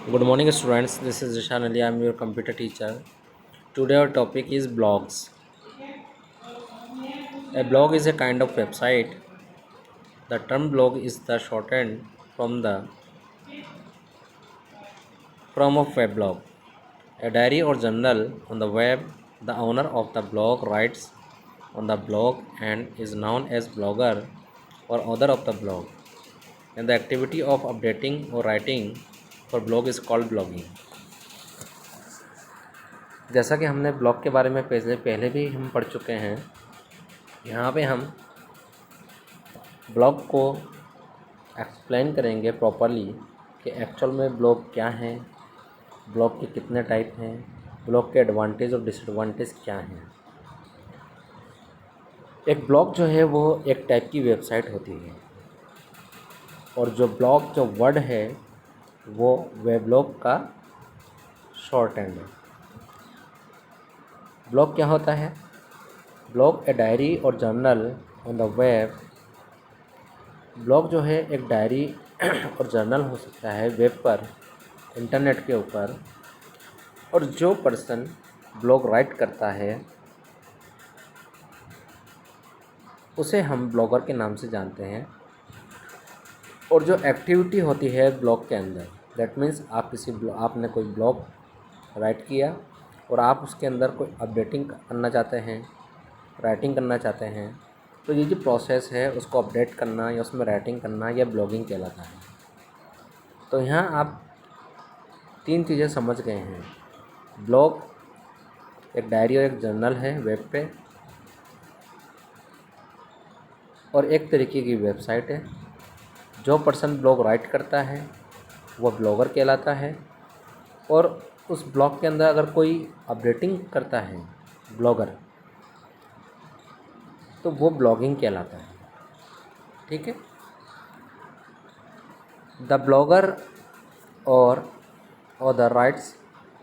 Good morning, students. This is Rishan Ali. I am your computer teacher. Today, our topic is blogs. A blog is a kind of website. The term blog is the shortened from of weblog, a diary or journal on the web. The owner of the blog writes on the blog and is known as blogger or author of the blog. And the activity of updating or writing for blog is called blogging. जैसा कि हमने blog के बारे में पहले भी हम पढ़ चुके हैं, यहाँ पे हम ब्लॉग को एक्सप्लेन करेंगे प्रॉपरली कि एक्चुअल में ब्लॉग क्या हैं, ब्लॉग के कितने टाइप हैं, ब्लॉग के एडवांटेज और डिसएडवांटेज क्या हैं। एक ब्लॉग जो है वो एक टाइप की वेबसाइट होती है और जो वर्ड है वो वेबलॉग का शॉर्ट हैंड है। ब्लॉग क्या होता है? ब्लॉग ए डायरी और journal on the web. Blog जो है एक डायरी और जर्नल हो सकता है वेब पर, इंटरनेट के ऊपर, और जो पर्सन ब्लॉग राइट करता है उसे हम ब्लॉगर के नाम से जानते हैं। और जो एक्टिविटी होती है ब्लॉग के अंदर, दैट मीन्स आपने कोई ब्लॉग राइट किया और आप उसके अंदर कोई अपडेटिंग करना चाहते हैं, राइटिंग करना चाहते हैं, तो ये जो प्रोसेस है उसको अपडेट करना या उसमें राइटिंग करना या ब्लॉगिंग कहलाता है। तो यहाँ आप 3 चीज़ें समझ गए हैं। ब्लॉग एक डायरी और एक जर्नल है वेब पे, और एक तरीके की वेबसाइट है। जो पर्सन ब्लॉग राइट करता है वह ब्लॉगर कहलाता है, और उस ब्लॉग के अंदर अगर कोई अपडेटिंग करता है ब्लॉगर, तो वो ब्लॉगिंग कहलाता है। ठीक है। द ब्लॉगर और the writes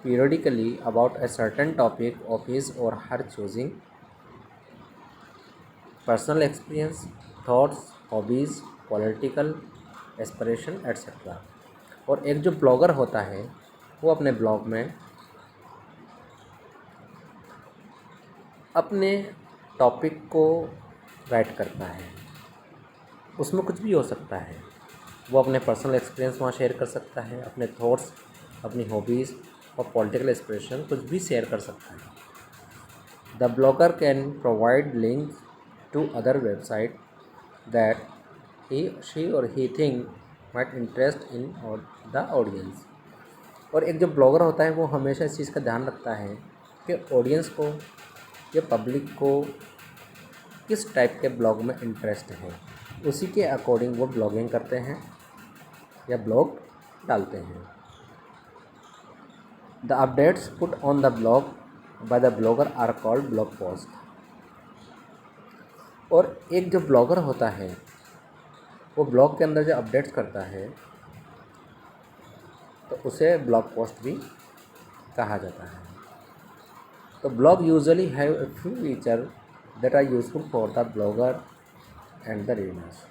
periodically about a certain topic of his or her choosing, personal experience, thoughts, hobbies, political aspiration etc. और एक जो ब्लॉगर होता है वो अपने ब्लॉग में अपने टॉपिक को राइट करता है। उसमें कुछ भी हो सकता है, वो अपने पर्सनल एक्सपीरियंस वहाँ शेयर कर सकता है, अपने थॉट्स, अपनी हॉबीज़ और पॉलिटिकल एक्सप्रेशन कुछ भी शेयर कर सकता है। The blogger can provide links to other website that she or he think might interest in our the audience. और एक जो ब्लॉगर होता है वो हमेशा इस चीज़ का ध्यान रखता है कि ऑडियंस को या पब्लिक को किस टाइप के ब्लॉग में इंटरेस्ट है, उसी के अकॉर्डिंग वो ब्लॉगिंग करते हैं या ब्लॉग डालते हैं। The updates put on the blog by the blogger are called blog post. और एक जो ब्लॉगर होता है वो ब्लॉग के अंदर जो अपडेट्स करता है तो उसे ब्लॉग पोस्ट भी कहा जाता है। तो blog usually have a few feature that are useful for the blogger and the readers.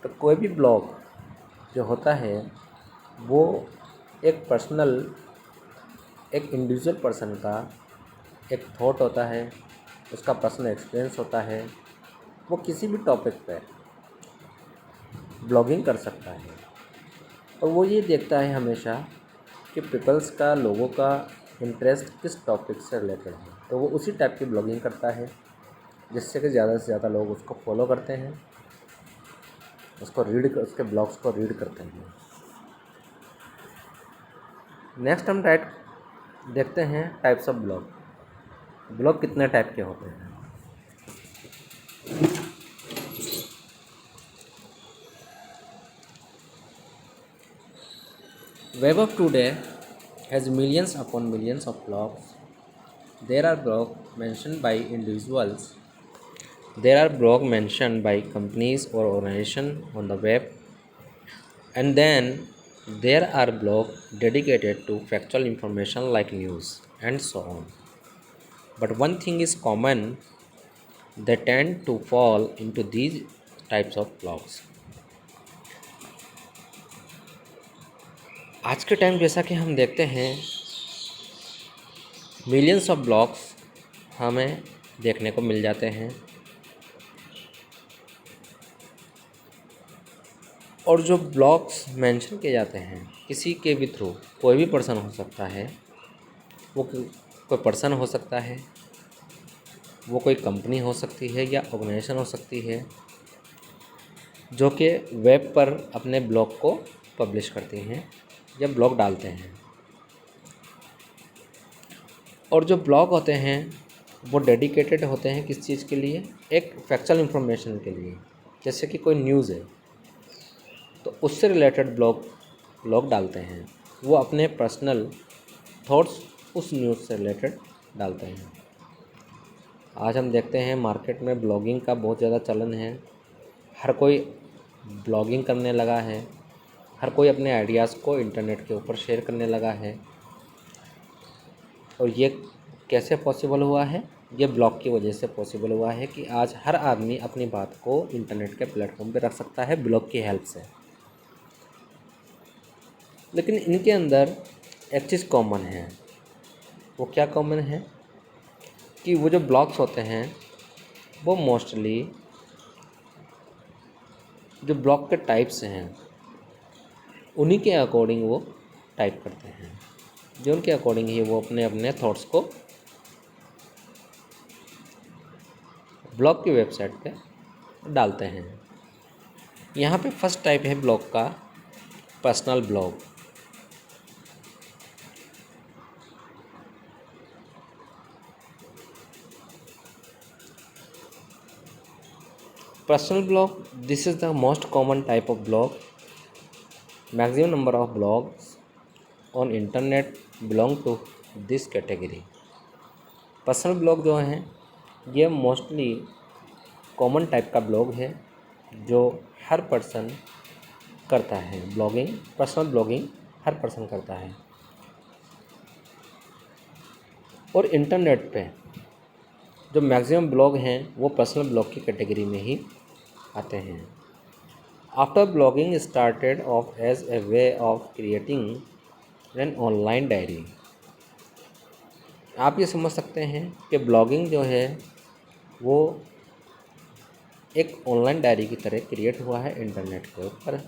तो कोई भी ब्लॉग जो होता है वो एक इंडिविजुअल पर्सन का एक थॉट होता है, उसका पर्सनल एक्सपीरियंस होता है। वो किसी भी टॉपिक पे ब्लॉगिंग कर सकता है और वो ये देखता है हमेशा कि पीपल्स का, लोगों का इंटरेस्ट किस टॉपिक से रिलेटेड है, तो वो उसी टाइप की ब्लॉगिंग करता है जिससे कि ज़्यादा से ज़्यादा लोग उसको फॉलो करते हैं, उसके ब्लॉग्स को रीड करते हैं। नेक्स्ट हम देखते हैं टाइप्स ऑफ ब्लॉग। ब्लॉग कितने टाइप के होते हैं? Web of today has millions upon millions of blogs. There are blogs mentioned by individuals. There are blogs mentioned by companies or organizations on the web. And then there are blogs dedicated to factual information like news and so on. But one thing is common, they tend to fall into these types of blogs. आज के time जैसा कि हम देखते हैं millions of blogs हमें देखने को मिल जाते हैं और जो ब्लॉग्स मेंशन किए जाते हैं किसी के भी थ्रू, कोई भी पर्सन हो सकता है, वो कोई पर्सन हो सकता है, वो कोई कंपनी हो सकती है या ऑर्गेनाइजेशन हो सकती है जो कि वेब पर अपने ब्लॉग को पब्लिश करती हैं या ब्लॉग डालते हैं। और जो ब्लॉग होते हैं वो डेडिकेटेड होते हैं किस चीज़ के लिए, एक फैक्चुअल इंफॉर्मेशन के लिए। जैसे कि कोई न्यूज़ है तो उससे रिलेटेड ब्लॉग डालते हैं, वो अपने पर्सनल थॉट्स उस न्यूज़ से रिलेटेड डालते हैं। आज हम देखते हैं मार्केट में ब्लॉगिंग का बहुत ज़्यादा चलन है, हर कोई ब्लॉगिंग करने लगा है, हर कोई अपने आइडियाज़ को इंटरनेट के ऊपर शेयर करने लगा है। और ये कैसे पॉसिबल हुआ है? ये ब्लॉग की वजह से पॉसिबल हुआ है कि आज हर आदमी अपनी बात को इंटरनेट के प्लेटफॉर्म पे रख सकता है ब्लॉग की हेल्प से। लेकिन इनके अंदर एक चीज़ कॉमन है। वो क्या कॉमन है? कि वो जो ब्लॉग्स होते हैं वो मोस्टली जो ब्लॉग के टाइप्स हैं उन्हीं के अकॉर्डिंग वो टाइप करते हैं, जो उनके अकॉर्डिंग ही वो अपने अपने थॉट्स को ब्लॉग की वेबसाइट पे डालते हैं। यहाँ पे फर्स्ट टाइप है ब्लॉग का personal blog. Personal blog, this is the most common type of blog. Maximum number of blogs on internet belong to this category. Personal blog जो हैं ये मोस्टली कॉमन टाइप का ब्लॉग है जो हर person करता है। ब्लॉगिंग, पर्सनल ब्लॉगिंग हर पर्सन करता है। और इंटरनेट पे जो मैक्सिमम ब्लॉग हैं वो पर्सनल ब्लॉग की कैटेगरी में ही आते हैं। After blogging started off as a way of creating an online diary. आप ये समझ सकते हैं कि ब्लॉगिंग जो है वो एक ऑनलाइन डायरी की तरह क्रिएट हुआ है इंटरनेट के ऊपर,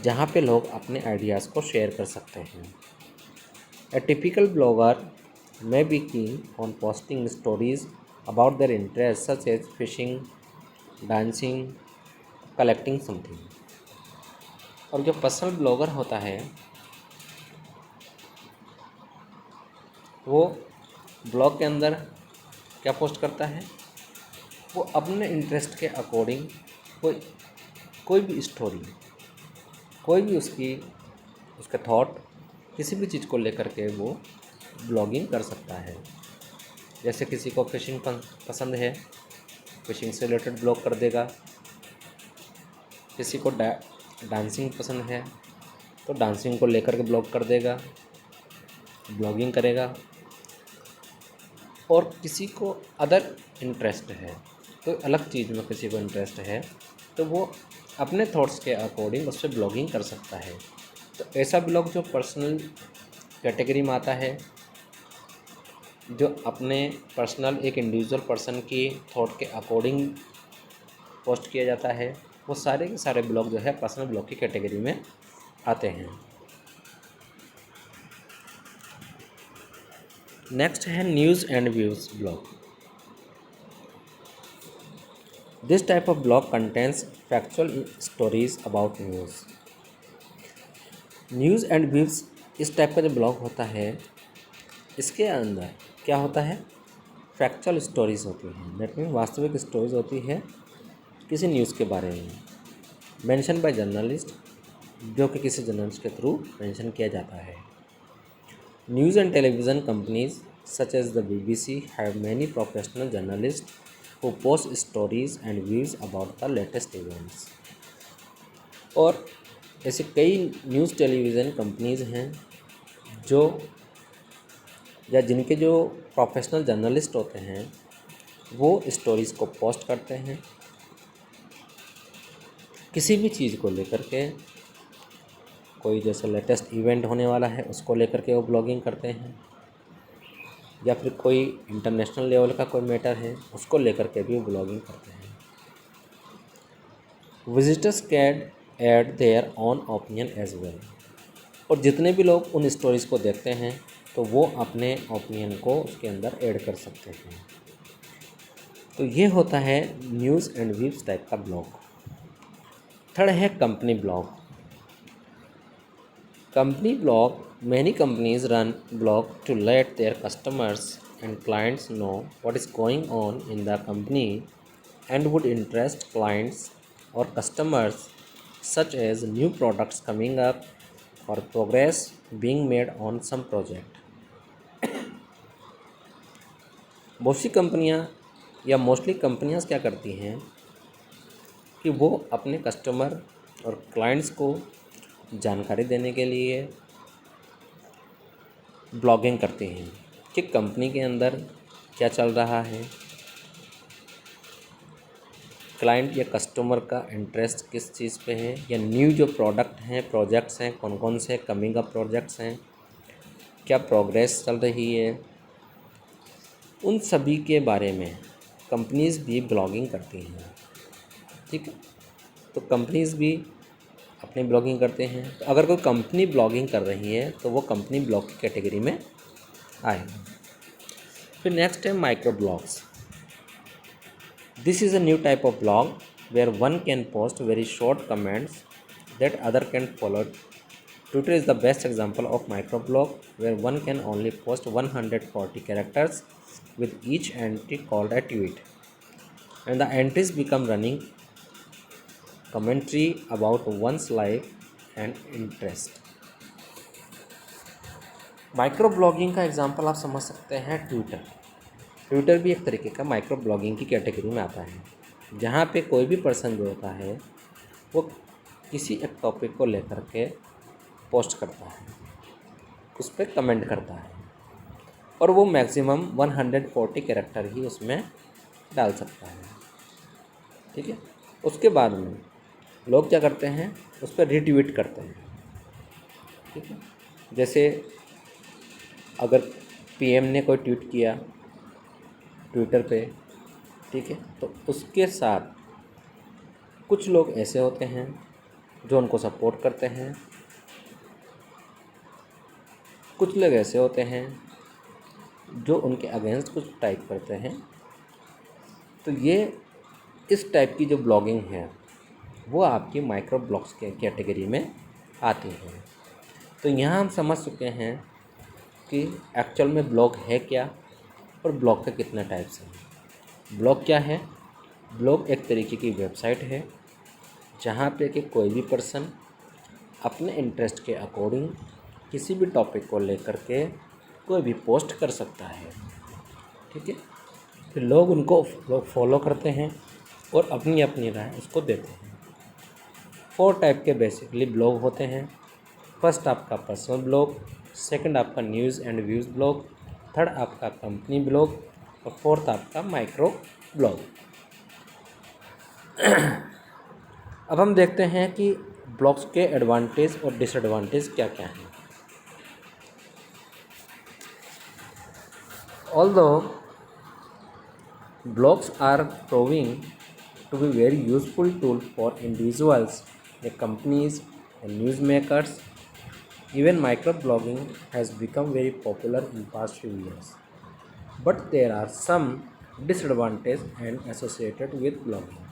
जहाँ पे लोग अपने आइडियाज़ को शेयर कर सकते हैं। ए typical blogger may be keen on posting stories about their interests such as fishing, dancing, collecting something। और जो पर्सनल ब्लॉगर होता है वो ब्लॉग के अंदर क्या पोस्ट करता है, वो अपने इंटरेस्ट के अकॉर्डिंग कोई भी स्टोरी, कोई भी उसके थॉट, किसी भी चीज़ को लेकर के वो ब्लॉगिंग कर सकता है। जैसे किसी को फिशिंग पसंद है, फिशिंग से रिलेटेड ब्लॉग कर देगा। किसी को डांसिंग पसंद है तो डांसिंग को लेकर के ब्लॉग कर देगा, ब्लॉगिंग करेगा। और किसी को अदर इंटरेस्ट है, तो अलग चीज़ में किसी को इंटरेस्ट है तो वो अपने थॉट्स के अकॉर्डिंग उस पर ब्लॉगिंग कर सकता है। तो ऐसा ब्लॉग जो पर्सनल कैटेगरी में आता है, जो अपने पर्सनल एक इंडिविजुअल पर्सन की थॉट के अकॉर्डिंग पोस्ट किया जाता है, वो सारे के सारे ब्लॉग जो है पर्सनल ब्लॉग की कैटेगरी में आते हैं। नेक्स्ट है news and views blog. This type of blog contents factual stories about news and views. इस टाइप का जो ब्लॉग होता है इसके अंदर क्या होता है, फैक्चुअल स्टोरीज़ होती हैं। दैट मीन वास्तविक स्टोरीज होती है किसी न्यूज़ के बारे में, मेंशन बाय जर्नलिस्ट, जो कि किसी जर्नलिस्ट के थ्रू मेंशन किया जाता है। News and television companies such as the BBC have many professional journalist who post stories and views about the latest events। और ऐसे कई न्यूज़ टेलीविज़न कंपनीज़ हैं जो या जिनके जो प्रोफेशनल जर्नलिस्ट होते हैं वो स्टोरीज़ को पोस्ट करते हैं किसी भी चीज़ को लेकर के। कोई जैसे लेटेस्ट इवेंट होने वाला है उसको लेकर के वो ब्लॉगिंग करते हैं, या फिर कोई इंटरनेशनल लेवल का कोई मैटर है उसको लेकर के भी वो ब्लॉगिंग करते हैं। Visitors can add their own opinion as well, और जितने भी लोग उन स्टोरीज़ को देखते हैं तो वो अपने ओपिनियन को उसके अंदर ऐड कर सकते हैं। तो ये होता है न्यूज़ एंड व्यूज़ टाइप का ब्लॉग। थर्ड है company blog. Company blog, many companies run blog to let their customers and clients know what is going on in the company and would interest clients or customers such as new products coming up or progress being made on some project। बहुत सी कंपनियां या mostly कंपनियां क्या करती हैं कि वो अपने कस्टमर और क्लाइंट्स को जानकारी देने के लिए ब्लॉगिंग करती हैं कि कंपनी के अंदर क्या चल रहा है, क्लाइंट या कस्टमर का इंटरेस्ट किस चीज़ पे है, या न्यू जो प्रोडक्ट हैं, प्रोजेक्ट्स हैं, कौन कौन से कमिंग अप प्रोजेक्ट्स हैं, क्या प्रोग्रेस चल रही है, उन सभी के बारे में कंपनीज़ भी ब्लॉगिंग करती हैं। ठीक है, तो कंपनीज़ भी अपनी ब्लॉगिंग करते हैं। तो अगर कोई कंपनी ब्लॉगिंग कर रही है तो वो कंपनी ब्लॉग की कैटेगरी में आएगा। फिर नेक्स्ट है micro blogs. This is a new type of blog where one can post very short comments that other can follow. Twitter is the best example of microblog where one can only post 140 characters with each entry called a tweet, and the entries become running commentary about one's life and interest। Micro blogging का example आप समझ सकते हैं Twitter भी एक तरीके का micro blogging की कैटेगरी में आता है, जहाँ पे कोई भी पर्सन जो होता है वो किसी एक टॉपिक को लेकर के पोस्ट करता है, उस पर कमेंट करता है, और वो मैक्सिमम 140 कैरेक्टर ही उसमें डाल सकता है। ठीक है, उसके बाद में लोग क्या करते हैं, उस पर रीट्वीट करते हैं। ठीक है, जैसे अगर पीएम ने कोई ट्वीट किया ट्विटर पे, ठीक है, तो उसके साथ कुछ लोग ऐसे होते हैं जो उनको सपोर्ट करते हैं, कुछ लोग ऐसे होते हैं जो उनके अगेंस्ट कुछ टाइप करते हैं। तो ये इस टाइप की जो ब्लॉगिंग है वो आपकी माइक्रो ब्लॉग्स के कैटेगरी में आती है। तो यहाँ हम समझ चुके हैं कि एक्चुअल में ब्लॉग है क्या और ब्लॉग के कितने टाइप्स हैं। ब्लॉग क्या है? ब्लॉग एक तरीके की वेबसाइट है जहाँ पे कि कोई भी पर्सन अपने इंटरेस्ट के अकॉर्डिंग किसी भी टॉपिक को लेकर के कोई भी पोस्ट कर सकता है। ठीक है, फिर लोग उनको फॉलो करते हैं और अपनी अपनी राय उसको देते हैं। 4 टाइप के बेसिकली ब्लॉग होते हैं। फर्स्ट आपका पर्सनल ब्लॉग, सेकंड आपका news and views blog, third आपका कंपनी ब्लॉग और फोर्थ आपका माइक्रो ब्लॉग। अब हम देखते हैं कि ब्लॉग्स के एडवांटेज और डिसएडवांटेज क्या क्या हैं। Although blogs are proving to be very useful tool for individuals, companies and news makers, even microblogging has become very popular in past few years, but there are some disadvantages and associated with blogging।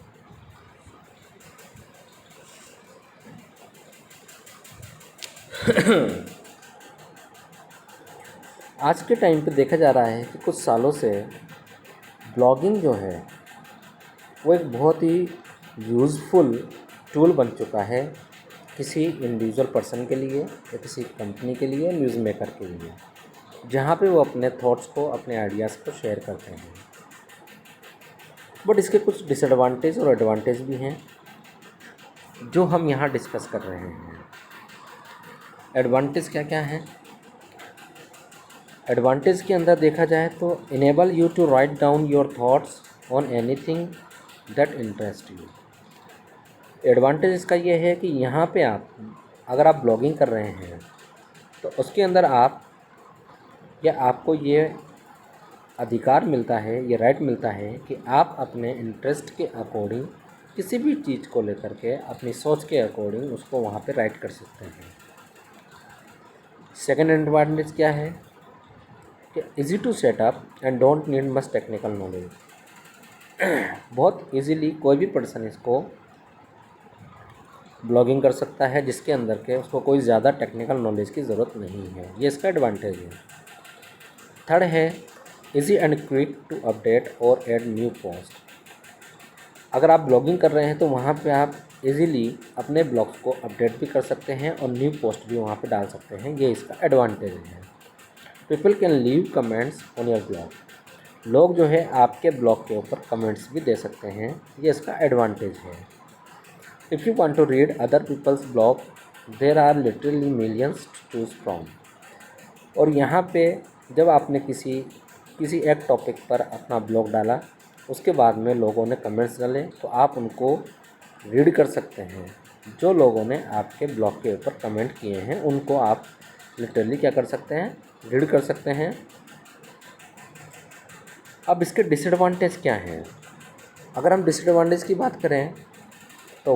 आज के time पे देखा जा रहा है कि कुछ सालों से ब्लॉगिंग जो है वो एक बहुत ही यूज़फुल टूल बन चुका है किसी इंडिविजुअल पर्सन के लिए या किसी कंपनी के लिए, न्यूज़ मेकर के लिए, जहाँ पे वो अपने थॉट्स को, अपने आइडियाज़ को शेयर करते हैं। बट इसके कुछ डिसएडवांटेज और एडवांटेज भी हैं जो हम यहाँ डिस्कस कर रहे हैं। एडवांटेज क्या क्या हैं? एडवांटेज के अंदर देखा जाए तो enable you to write down your thoughts on anything that interest you. Advantage इसका ये है कि यहाँ पे आप अगर आप ब्लॉगिंग कर रहे हैं तो उसके अंदर आपको ये अधिकार मिलता है, ये राइट मिलता है कि आप अपने इंटरेस्ट के अकॉर्डिंग किसी भी चीज़ को लेकर के अपनी सोच के अकॉर्डिंग उसको वहाँ पे राइट कर सकते हैं। सेकंड एडवांटेज क्या है कि easy to set up and don't need much technical knowledge. बहुत इजीली कोई भी पर्सन इसको ब्लॉगिंग कर सकता है, जिसके अंदर के उसको कोई ज़्यादा टेक्निकल नॉलेज की ज़रूरत नहीं है। ये इसका एडवांटेज है। थर्ड है easy and quick to update और ऐड न्यू पोस्ट। अगर आप ब्लॉगिंग कर रहे हैं तो वहाँ पे आप इजीली अपने ब्लॉग्स को अपडेट भी कर सकते हैं और न्यू पोस्ट भी वहाँ पे डाल सकते हैं। ये इसका एडवांटेज है। People can leave comments on your blog. लोग जो है आपके ब्लॉग के ऊपर कमेंट्स भी दे सकते हैं। ये इसका एडवांटेज है। If you want to read other people's blog there are literally millions to choose from. और यहाँ पे जब आपने किसी एक टॉपिक पर अपना ब्लॉग डाला, उसके बाद में लोगों ने कमेंट्स डाले, तो आप उनको रीड कर सकते हैं। जो लोगों ने आपके ब्लॉग के ऊपर कमेंट किए हैं उनको आप लिटरली क्या कर सकते हैं, रीड कर सकते हैं। अब इसके डिसएडवांटेज क्या हैं? अगर हम डिसएडवांटेज की बात करें तो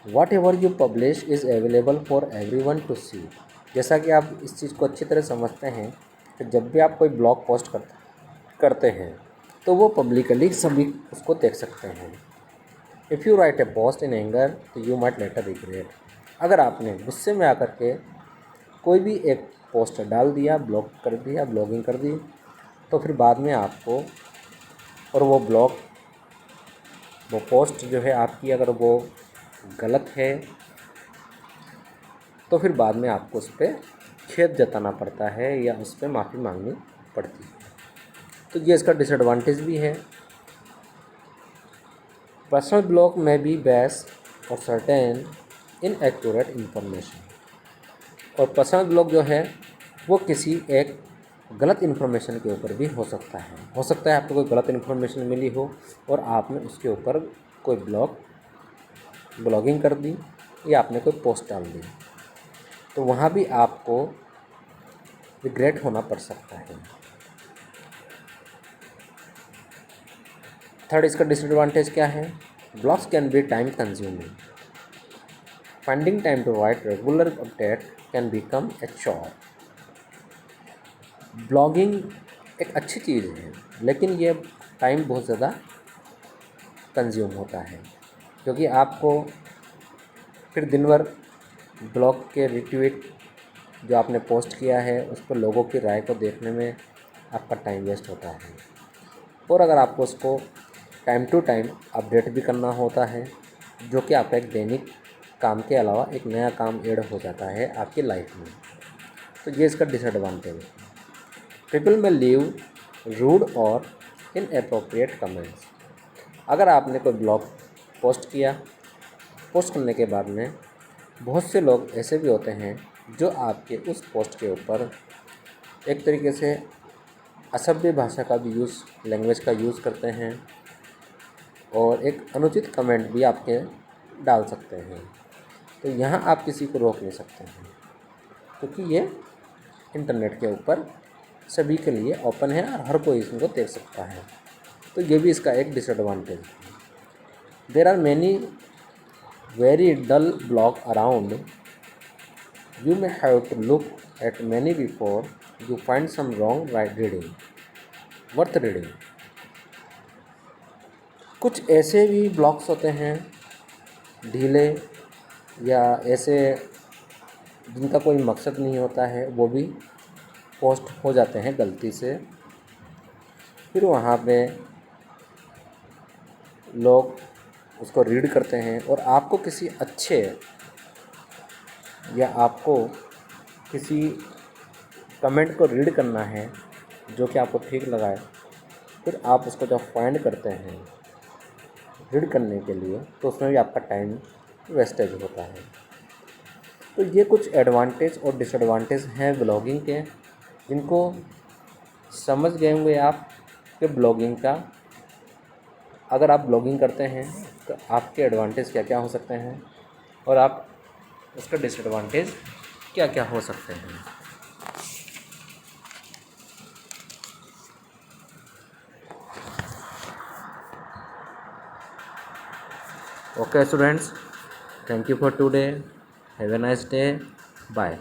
whatever you publish is available for everyone to see. जैसा कि आप इस चीज़ को अच्छी तरह समझते हैं कि जब भी आप कोई ब्लॉग पोस्ट करते हैं तो वो पब्लिकली सभी उसको देख सकते हैं। If you right A post in anger तो यू माइट लेटर रिग्रेट। अगर आपने गुस्से में आकर के कोई भी एक पोस्ट डाल दिया, ब्लॉग कर दिया, ब्लॉगिंग कर दी, तो फिर बाद में आपको और वो पोस्ट जो है आपकी अगर वो गलत है तो फिर बाद में आपको उस पर खेद जताना पड़ता है या उस पर माफ़ी मांगनी पड़ती है। तो ये इसका डिसएडवांटेज भी है। पर्सनल ब्लॉग में बी बेस्ड और सर्टेन इनएक्यूरेट इंफॉर्मेशन। और पर्सनल ब्लॉग जो है वो किसी एक गलत इन्फॉर्मेशन के ऊपर भी हो सकता है आपको कोई गलत इन्फॉर्मेशन मिली हो और आपने उसके ऊपर कोई ब्लॉगिंग कर दी या आपने कोई पोस्ट डाल दी, तो वहाँ भी आपको रिग्रेट होना पड़ सकता है। थर्ड इसका डिसएडवांटेज क्या है? Blogs can be time consuming. Finding time to write regular update can become a chore. Blogging एक अच्छी चीज़ है, लेकिन ये टाइम बहुत ज़्यादा कंज्यूम होता है, क्योंकि आपको फिर दिन भर ब्लॉग के रिट्वीट जो आपने पोस्ट किया है उस पर लोगों की राय को देखने में आपका टाइम वेस्ट होता है। और अगर आपको उसको टाइम टू टाइम अपडेट भी करना होता है, जो कि आपका एक दैनिक काम के अलावा एक नया काम ऐड हो जाता है आपकी लाइफ में, तो ये इसका डिसएडवांटेज है। पीपल में लीव रूड और इनएप्रोप्रिएट कमेंट्स। अगर आपने कोई ब्लॉग पोस्ट करने के बाद में बहुत से लोग ऐसे भी होते हैं जो आपके उस पोस्ट के ऊपर एक तरीके से असभ्य भाषा का भी लैंग्वेज का यूज़ करते हैं और एक अनुचित कमेंट भी आपके डाल सकते हैं। तो यहाँ आप किसी को रोक नहीं सकते हैं, क्योंकि ये इंटरनेट के ऊपर सभी के लिए ओपन है और हर कोई इसको देख सकता है। तो ये भी इसका एक डिसएडवांटेज है। There are many very dull blog around. You may have to look at many before you find some wrong worth reading. कुछ ऐसे भी ब्लॉग्स होते हैं ढीले या ऐसे जिनका कोई मकसद नहीं होता है, वो भी पोस्ट हो जाते हैं गलती से। फिर वहाँ पे लोग उसको रीड करते हैं और आपको किसी अच्छे या आपको किसी कमेंट को रीड करना है जो कि आपको ठीक लगाए, फिर आप उसको जब फाइंड करते हैं रीड करने के लिए, तो उसमें भी आपका टाइम वेस्टेज होता है। तो ये कुछ एडवांटेज और डिसएडवांटेज हैं ब्लॉगिंग के, जिनको समझ गए होंगे आप कि ब्लॉगिंग का अगर आप ब्लॉगिंग करते हैं तो आपके एडवांटेज क्या क्या हो सकते हैं और आप उसके डिसएडवांटेज क्या क्या हो सकते हैं। Okay students, thank you for today, have a nice day, bye.